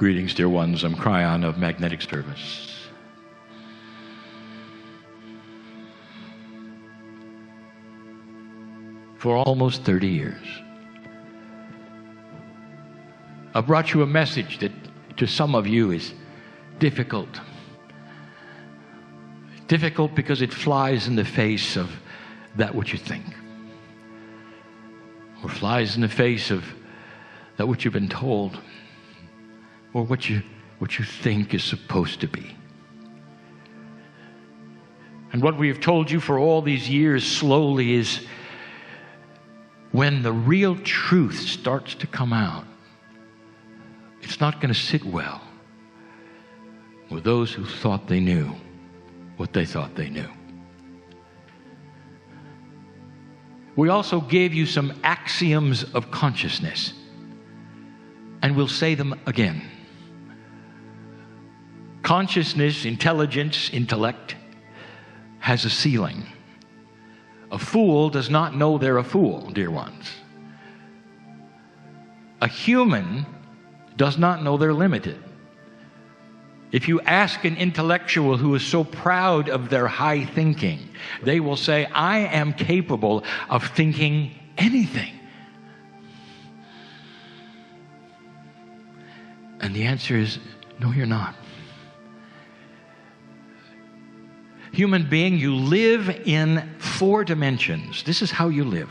Greetings, dear ones. I'm Kryon of Magnetic Service. For almost 30 years, I've brought you a message that to some of you is difficult. Difficult because it flies in the face of that which you think, or flies in the face of that which you've been told, or what you think is supposed to be. And what we have told you for all these years slowly is when the real truth starts to come out, it's not going to sit well with those who thought they knew what they thought they knew. We also gave you some axioms of consciousness, and we'll say them again. Consciousness, intelligence, intellect has a ceiling. A fool does not know they're a fool, dear ones. A human does not know they're limited. If you ask an intellectual who is so proud of their high thinking, they will say, I am capable of thinking anything. And the answer is, no, you're not. Human being, you live in 4 dimensions. This is how you live.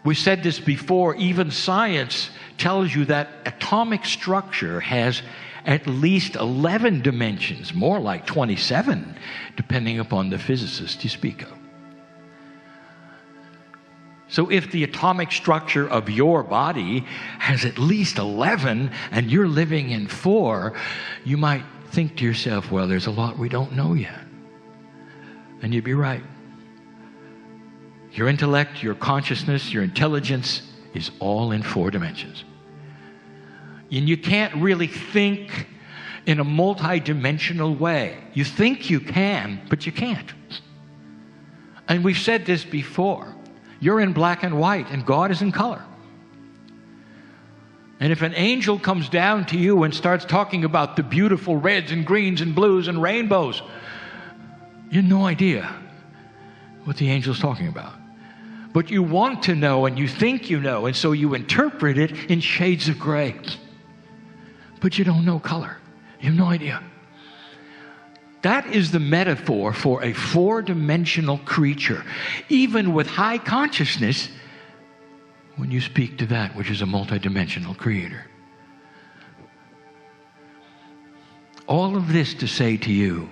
We said this before, even science tells you that atomic structure has at least 11 dimensions, more like 27, depending upon the physicist you speak of. So if the atomic structure of your body has at least 11 and you're living in 4, you might think to yourself, well, there's a lot we don't know yet. And you'd be right. Your intellect, your consciousness, your intelligence is all in 4 dimensions. And you can't really think in a multi-dimensional way. You think you can, but you can't. And we've said this before. You're in black and white, and God is in color. And if an angel comes down to you and starts talking about the beautiful reds and greens and blues and rainbows, you have no idea what the angel's talking about. But you want to know, and you think you know, and so you interpret it in shades of gray. But you don't know color. You have no idea. That is the metaphor for a 4-dimensional creature. Even with high consciousness, when you speak to that which is a multidimensional creator. All of this to say to you,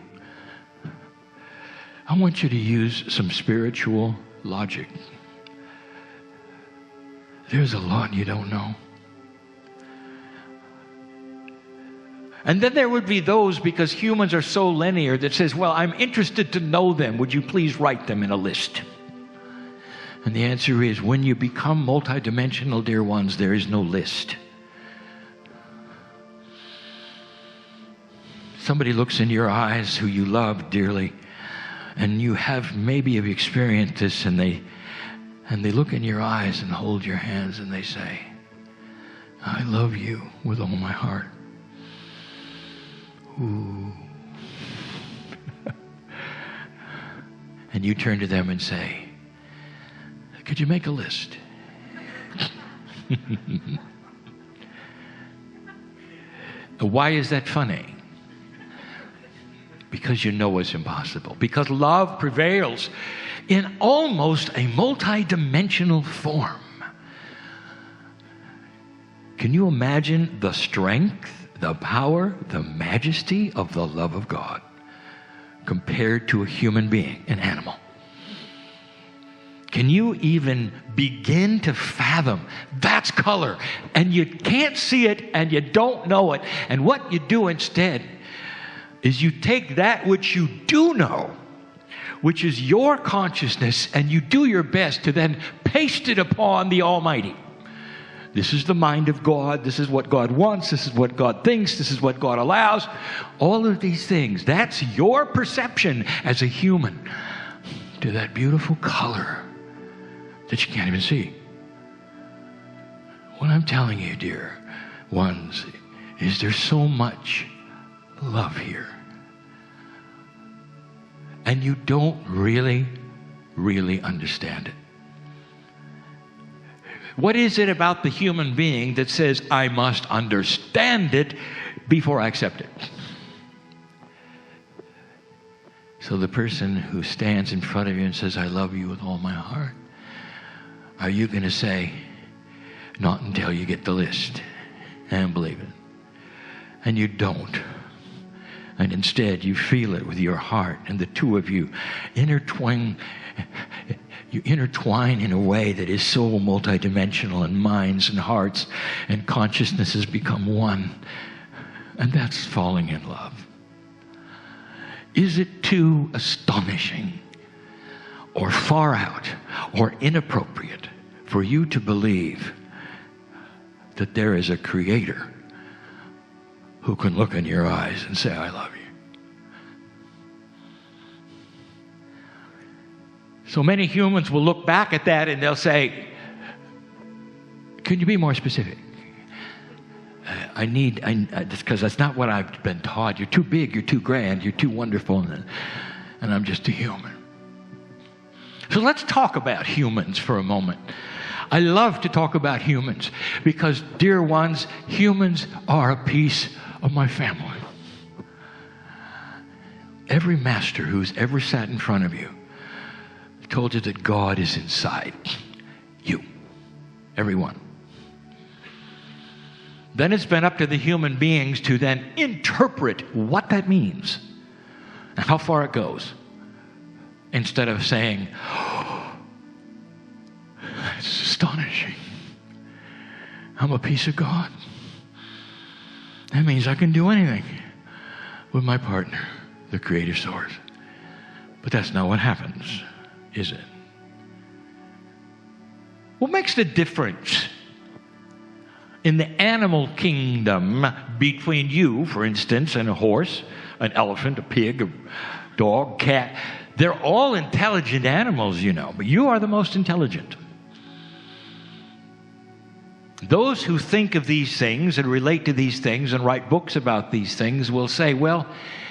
I want you to use some spiritual logic. There's a lot you don't know. And then there would be those, because humans are so linear, that says, well, I'm interested to know them. Would you please write them in a list? And the answer is, when you become multidimensional, dear ones, there is no list. Somebody looks in your eyes who you love dearly, and you have maybe have experienced this, and they look in your eyes and hold your hands and they say, I love you with all my heart. Ooh. And you turn to them and say, could you make a list? Why is that funny? Because you know it's impossible. Because love prevails in almost a multi-dimensional form. Can you imagine the strength, the power, the majesty of the love of God compared to a human being, an animal? Can you even begin to fathom that's color, and you can't see it and you don't know it, and what you do instead is you take that which you do know, which is your consciousness, and you do your best to then paste it upon the Almighty. This is the mind of God. This is what God wants. This is what God thinks. This is what God allows. All of these things, that's your perception as a human to that beautiful color that you can't even see. What I'm telling you, dear ones, is there's so much love here. And you don't really understand it. What is it about the human being that says, I must understand it before I accept it? So the person who stands in front of you and says, I love you with all my heart, are you going to say, not until you get the list and believe it? And you don't. And instead you feel it with your heart, and the two of you intertwine in a way that is so multidimensional, and minds and hearts and consciousnesses become one. And that's falling in love. Is it too astonishing or far out or inappropriate for you to believe that there is a creator who can look in your eyes and say, I love you? So many humans will look back at that and they'll say, can you be more specific? Because that's not what I've been taught. You're too big, you're too grand, you're too wonderful, and I'm just a human. So let's talk about humans for a moment. I love to talk about humans because, dear ones, humans are a piece of my family. Every master who's ever sat in front of you told you that God is inside you. Everyone. Then it's been up to the human beings to then interpret what that means and how far it goes. Instead of saying, oh, it's astonishing. I'm a piece of God. That means I can do anything with my partner, the creative source. But that's not what happens, is it? What makes the difference in the animal kingdom between you, for instance, and a horse, an elephant, a pig, a dog, cat? They're all intelligent animals, you know, but you are the most intelligent. Those who think of these things and relate to these things and write books about these things will say, well,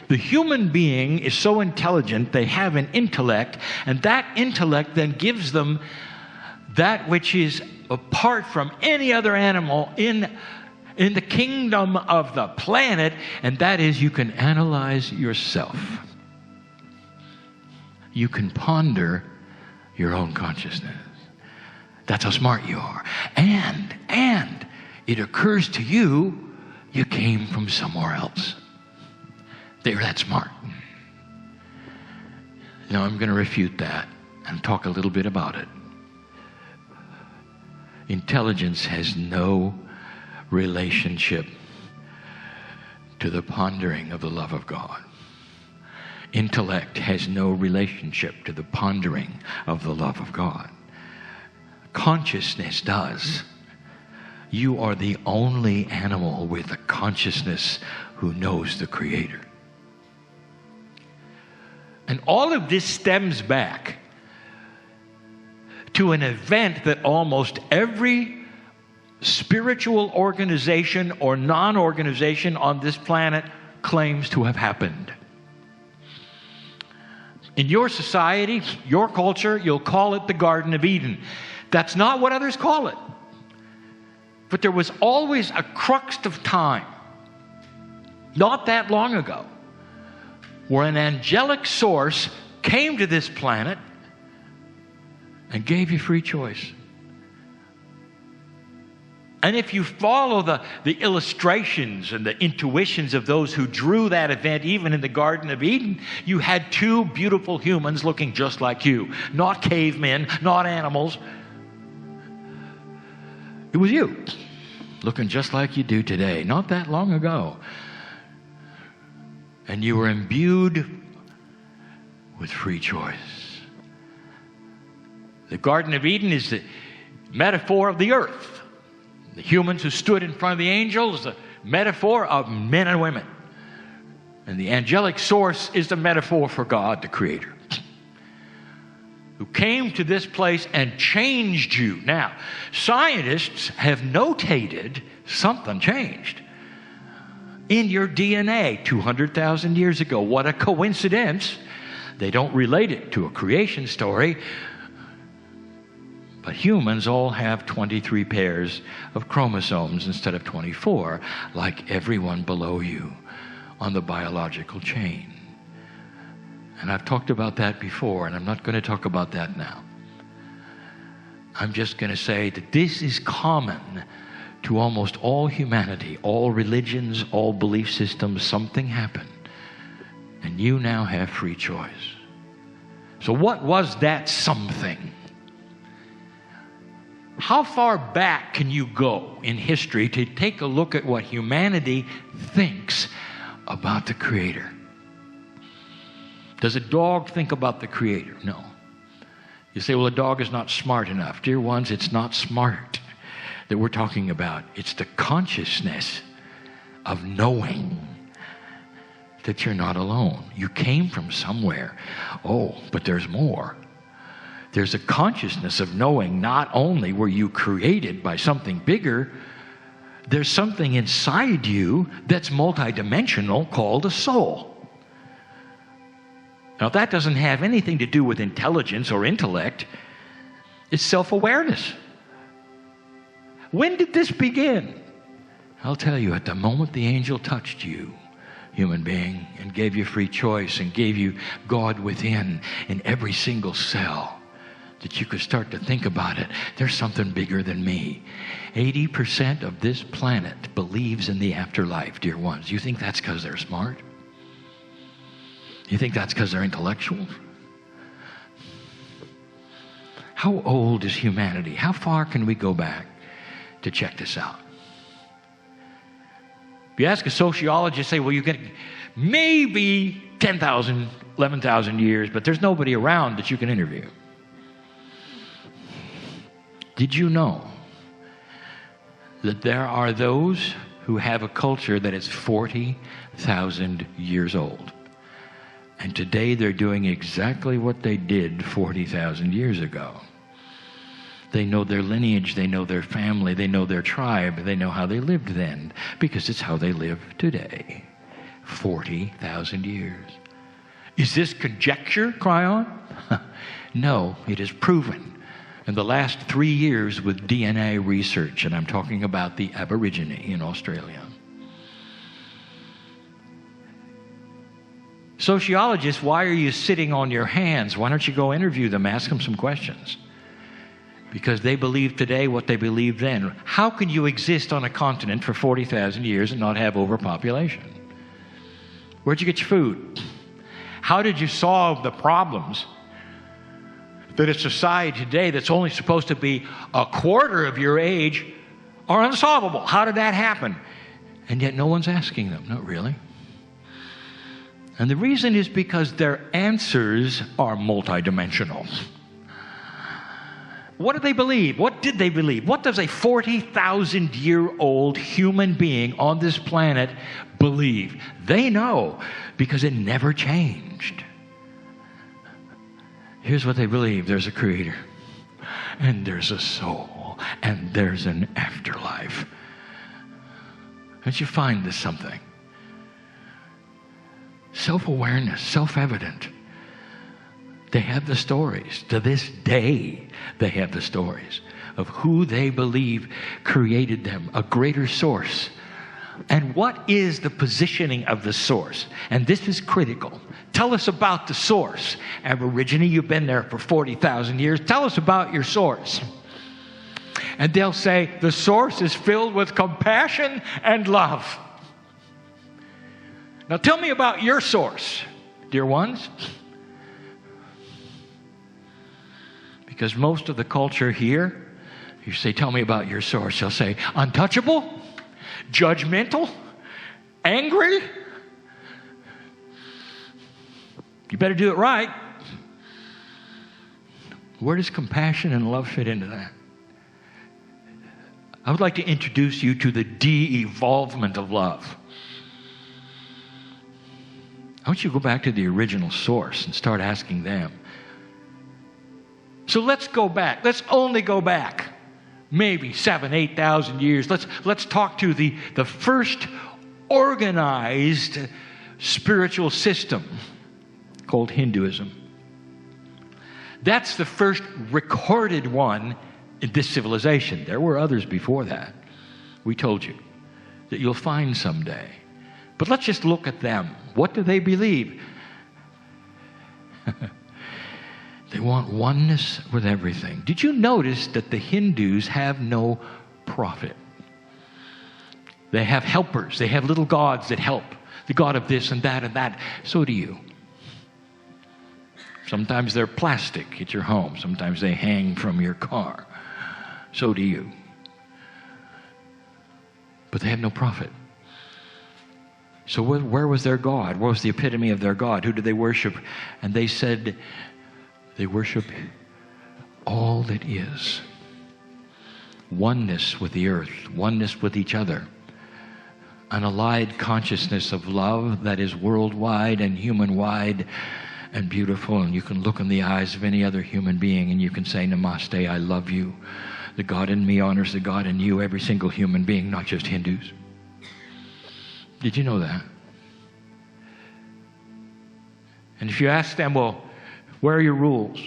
the human being is so intelligent, they have an intellect, and that intellect then gives them that which is apart from any other animal in the kingdom of the planet, and that is you can analyze yourself. You can ponder your own consciousness. That's how smart you are. And it occurs to you, you came from somewhere else. They're that smart. Now I'm going to refute that and talk a little bit about it. Intelligence has no relationship to the pondering of the love of God. Intellect has no relationship to the pondering of the love of God. Consciousness does. You are the only animal with a consciousness who knows the Creator. And all of this stems back to an event that almost every spiritual organization or non-organization on this planet claims to have happened. In your society, your culture, you'll call it the Garden of Eden. That's not what others call it. But there was always a crux of time, not that long ago, where an angelic source came to this planet and gave you free choice. And if you follow the illustrations and the intuitions of those who drew that event, even in the Garden of Eden, you had two beautiful humans looking just like you. Not cavemen, not animals. It was you, looking just like you do today, not that long ago. And you were imbued with free choice. The Garden of Eden is the metaphor of the earth. The humans who stood in front of the angels, the metaphor of men and women. And the angelic source is the metaphor for God, the Creator, who came to this place and changed you. Now, scientists have notated something changed. in your DNA 200,000 years ago. What a coincidence. They don't relate it to a creation story, but humans all have 23 pairs of chromosomes instead of 24, like everyone below you on the biological chain. And I've talked about that before, and I'm not going to talk about that now. I'm just going to say that this is common to almost all humanity, all religions, all belief systems. Something happened, and you now have free choice. So what was that something? How far back can you go in history to take a look at what humanity thinks about the Creator? Does a dog think about the Creator? No. You say, well, a dog is not smart enough. Dear ones, it's not smart that we're talking about. It's the consciousness of knowing that you're not alone. You came from somewhere. Oh, but there's more. There's a consciousness of knowing not only were you created by something bigger, there's something inside you that's multidimensional called a soul. Now, that doesn't have anything to do with intelligence or intellect. It's self-awareness. When did this begin? I'll tell you, at the moment the angel touched you, human being, and gave you free choice and gave you God within in every single cell, that you could start to think about it. There's something bigger than me. 80% of this planet believes in the afterlife, dear ones. You think that's because they're smart? You think that's because they're intellectuals? How old is humanity? How far can we go back to check this out? If you ask a sociologist, say, well, you get maybe 10,000, 11,000 years, but there's nobody around that you can interview. Did you know that there are those who have a culture that is 40,000 years old? And today they're doing exactly what they did 40,000 years ago. They know their lineage, they know their family, they know their tribe, they know how they lived then, because it's how they live today. 40,000 years. Is this conjecture, Kryon? No, it is proven in the last 3 years with DNA research, and I'm talking about the Aborigine in Australia. Sociologists, why are you sitting on your hands? Why don't you go interview them, ask them some questions? Because they believe today what they believed then. How can you exist on a continent for 40,000 years and not have overpopulation? Where'd you get your food? How did you solve the problems that a society today that's only supposed to be a quarter of your age are unsolvable? How did that happen? And yet no one's asking them. Not really. And the reason is because their answers are multidimensional. What do they believe? What did they believe? What does a 40,000-year-old human being on this planet believe? They know because it never changed. Here's what they believe. There's a creator, and there's a soul, and there's an afterlife. Don't you find this something? Self-awareness, self-evident. They have the stories. To this day, they have the stories of who they believe created them, a greater source. And what is the positioning of the source? And this is critical. Tell us about the source. Aborigine, you've been there for 40,000 years. Tell us about your source. And they'll say, the source is filled with compassion and love. Now tell me about your source, dear ones. Because most of the culture here, you say, tell me about your source. They'll say, untouchable, judgmental, angry. You better do it right. Where does compassion and love fit into that? I would like to introduce you to the de-evolvement of love. I want you to go back to the original source and start asking them. So let's go back. Let's only go back maybe 7,000, 8,000 years. Let's talk to the first organized spiritual system called Hinduism. That's the first recorded one in this civilization. There were others before that. We told you that you'll find someday. But let's just look at them. What do they believe? They want oneness with everything. Did you notice that the Hindus have no prophet? They have helpers. They have little gods that help. The god of this and that and that. So do you. Sometimes they're plastic at your home. Sometimes they hang from your car. So do you. But they have no prophet. So where was their God? What was the epitome of their God? Who did they worship? And they said they worship all that is. Oneness with the earth. Oneness with each other. An allied consciousness of love that is worldwide and human-wide and beautiful. And you can look in the eyes of any other human being and you can say, Namaste, I love you. The God in me honors the God in you, every single human being, not just Hindus. Did you know that? And if you ask them, well, where are your rules?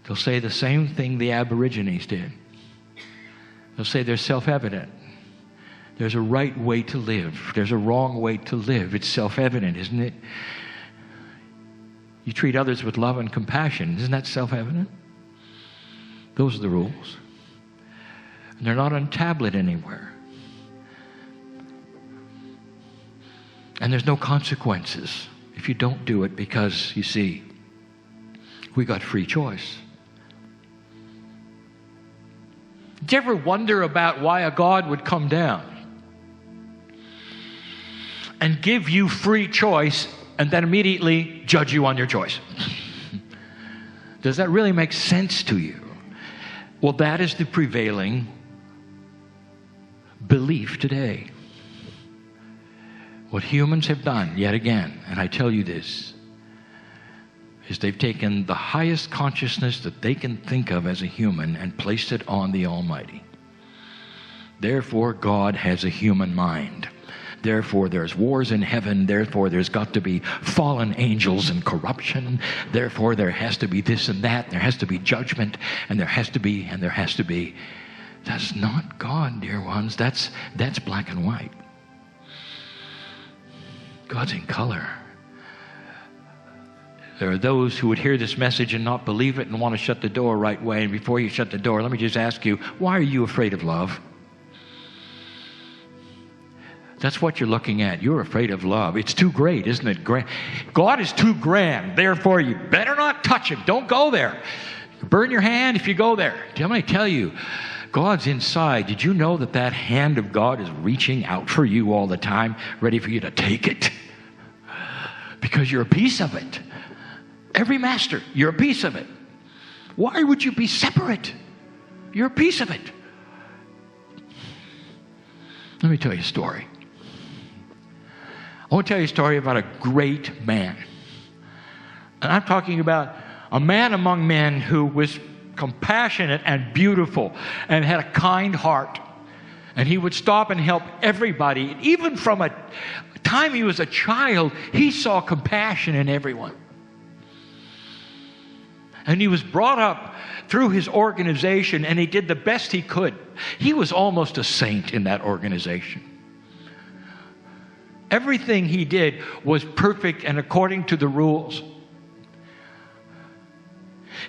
They'll say the same thing the Aborigines did. They'll say they're self-evident. There's a right way to live. There's a wrong way to live. It's self-evident, isn't it? You treat others with love and compassion. Isn't that self-evident? Those are the rules. And they're not on tablet anywhere. And there's no consequences if you don't do it because, you see, we got free choice. Did you ever wonder about why a God would come down and give you free choice and then immediately judge you on your choice? Does that really make sense to you? Well, that is the prevailing belief today. What humans have done, yet again, and I tell you this, is they've taken the highest consciousness that they can think of as a human and placed it on the Almighty. Therefore, God has a human mind. Therefore, there's wars in heaven. Therefore, there's got to be fallen angels and corruption. Therefore, there has to be this and that. There has to be judgment. And there has to be, and there has to be. That's not God, dear ones. That's black and white. God's in color. There are those who would hear this message and not believe it and want to shut the door right away. And before you shut the door, let me just ask you, why are you afraid of love? That's what you're looking at. You're afraid of love. It's too great, isn't it? God is too grand. Therefore, you better not touch him. Don't go there. Burn your hand if you go there. Let me tell you, God's inside. Did you know that that hand of God is reaching out for you all the time, ready for you to take it? Because you're a piece of it. Every master, you're a piece of it. Why would you be separate? You're a piece of it. Let me tell you a story. I want to tell you a story about a great man. And I'm talking about a man among men who was compassionate and beautiful and had a kind heart. And he would stop and help everybody. Even from a time he was a child, he saw compassion in everyone. And he was brought up through his organization, and he did the best he could. He was almost a saint in that organization. Everything he did was perfect and according to the rules.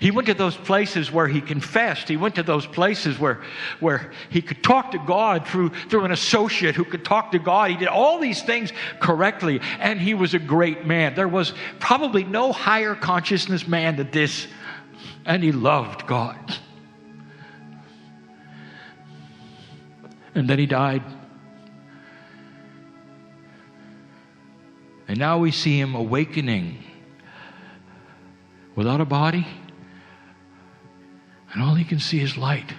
He went to those places where he confessed. He went to those places where he could talk to God through an associate who could talk to God. He did all these things correctly, and he was a great man. There was probably no higher consciousness man than this, and he loved God. And then he died. And now we see him awakening without a body. And all he can see is light.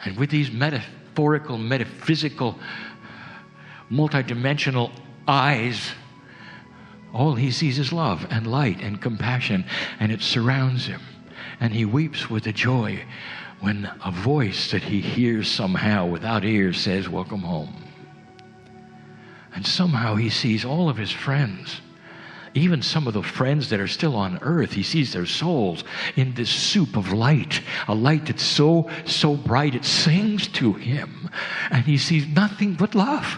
And with these metaphorical, metaphysical, multidimensional eyes, all he sees is love and light and compassion, and it surrounds him. And he weeps with the joy when a voice that he hears somehow without ears says, welcome home. And somehow he sees all of his friends, even some of the friends that are still on earth, he sees their souls in this soup of light, a light that's so bright it sings to him, and he sees nothing but love.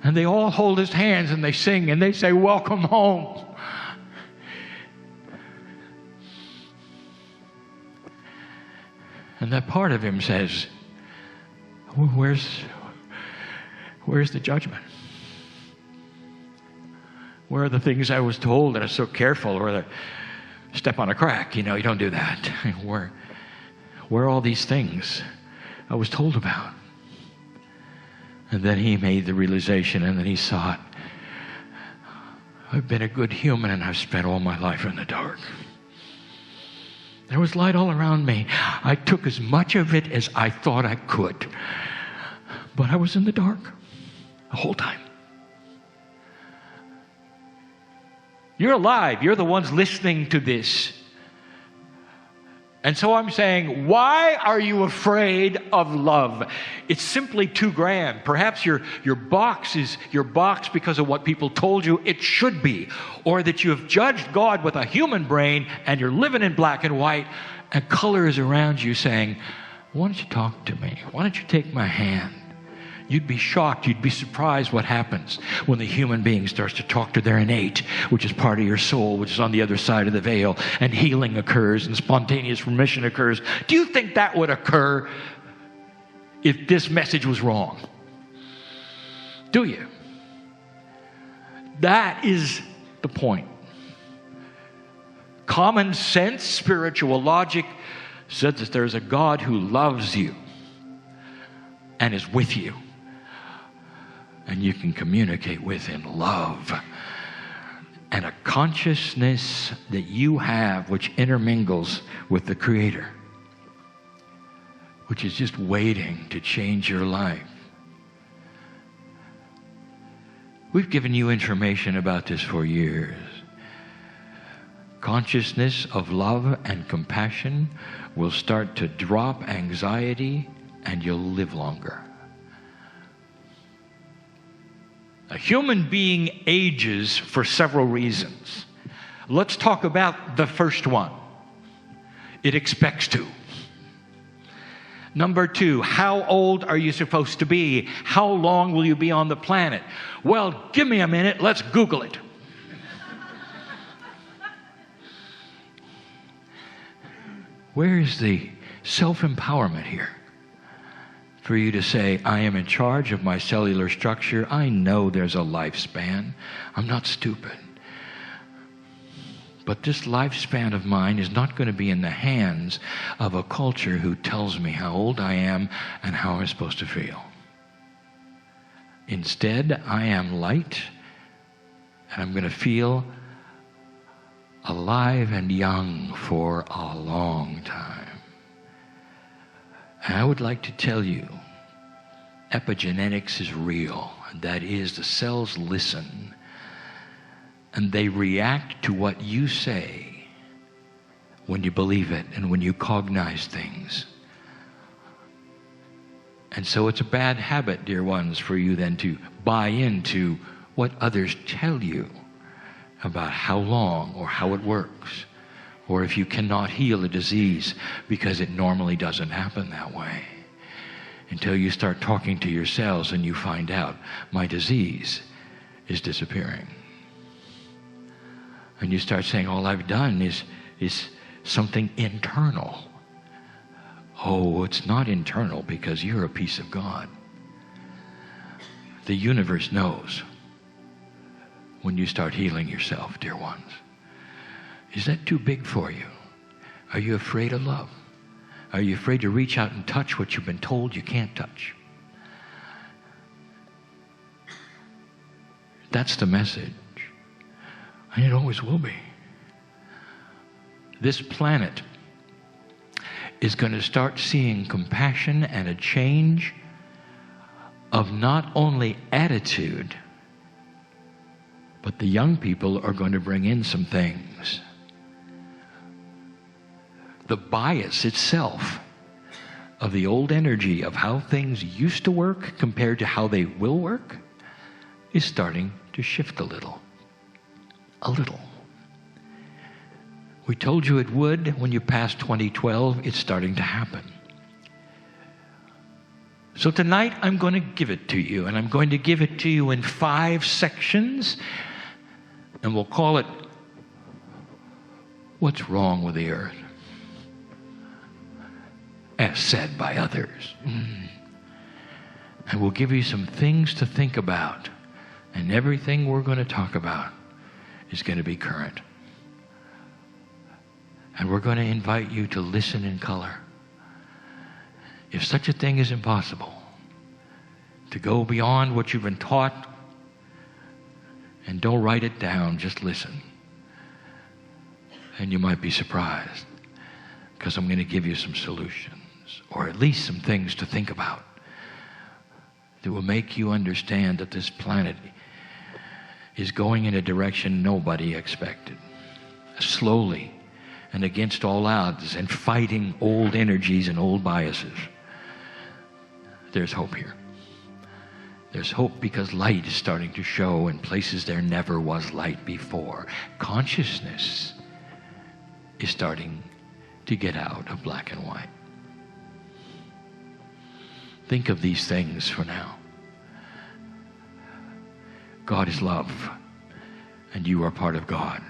And they all hold his hands and they sing and they say, welcome home. And that part of him says, where's the judgment? Where are the things I was told and I'm so careful, or the step on a crack? You don't do that. Where are all these things I was told about? And then he made the realization, and then he saw it. I've been a good human and I've spent all my life in the dark. There was light all around me. I took as much of it as I thought I could. But I was in the dark the whole time. You're alive. You're the ones listening to this. And so I'm saying, why are you afraid of love? It's simply too grand. Perhaps your box is your box because of what people told you it should be. Or that you have judged God with a human brain and you're living in black and white, and color is around you saying, why don't you talk to me? Why don't you take my hand? You'd be shocked, you'd be surprised what happens when the human being starts to talk to their innate, which is part of your soul, which is on the other side of the veil, and healing occurs and spontaneous remission occurs. Do you think that would occur if this message was wrong? Do you? That is the point. Common sense, spiritual logic says that there's a God who loves you and is with you. And you can communicate with in love. And a consciousness that you have which intermingles with the Creator, which is just waiting to change your life. We've given you information about this for years. Consciousness of love and compassion will start to drop anxiety, and you'll live longer. A human being ages for several reasons. Let's talk about the first one. It expects to. Number 2, how old are you supposed to be? How long will you be on the planet? Well, give me a minute. Let's Google it. Where is the self-empowerment here? For you to say, I am in charge of my cellular structure. I know there's a lifespan. I'm not stupid. But this lifespan of mine is not going to be in the hands of a culture who tells me how old I am and how I'm supposed to feel. Instead, I am light, and I'm going to feel alive and young for a long time. And I would like to tell you, epigenetics is real. And that is, the cells listen, and they react to what you say when you believe it and when you cognize things. And so it's a bad habit, dear ones, for you then to buy into what others tell you about how long or how it works, or if you cannot heal a disease, because it normally doesn't happen that way. Until you start talking to your cells and you find out, my disease is disappearing. And you start saying, all I've done is something internal. Oh, it's not internal, because you're a piece of God. The universe knows when you start healing yourself, dear ones. Is that too big for you? Are you afraid of love? Are you afraid to reach out and touch what you've been told you can't touch? That's the message. And it always will be. This planet is going to start seeing compassion and a change of not only attitude, but the young people are going to bring in some things. the bias itself of the old energy of how things used to work compared to how they will work is starting to shift a little. A little. We told you it would when you passed 2012. It's starting to happen. So tonight I'm going to give it to you, and I'm going to give it to you in 5 sections, and we'll call it What's Wrong with the Earth? As said by others. And we'll give you some things to think about, and everything we're going to talk about is going to be current. And we're going to invite you to listen in color. If such a thing is impossible, to go beyond what you've been taught, and don't write it down, just listen. And you might be surprised, because I'm going to give you some solutions, or at least some things to think about that will make you understand that this planet is going in a direction nobody expected. Slowly and against all odds, and fighting old energies and old biases. There's hope here. There's hope because light is starting to show in places there never was light before. Consciousness is starting to get out of black and white. Think of these things for now. God is love, and you are part of God.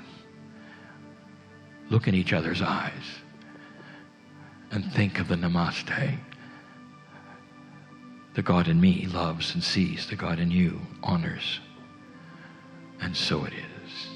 Look in each other's eyes and think of the Namaste. The God in me loves and sees. The God in you honors. And so it is.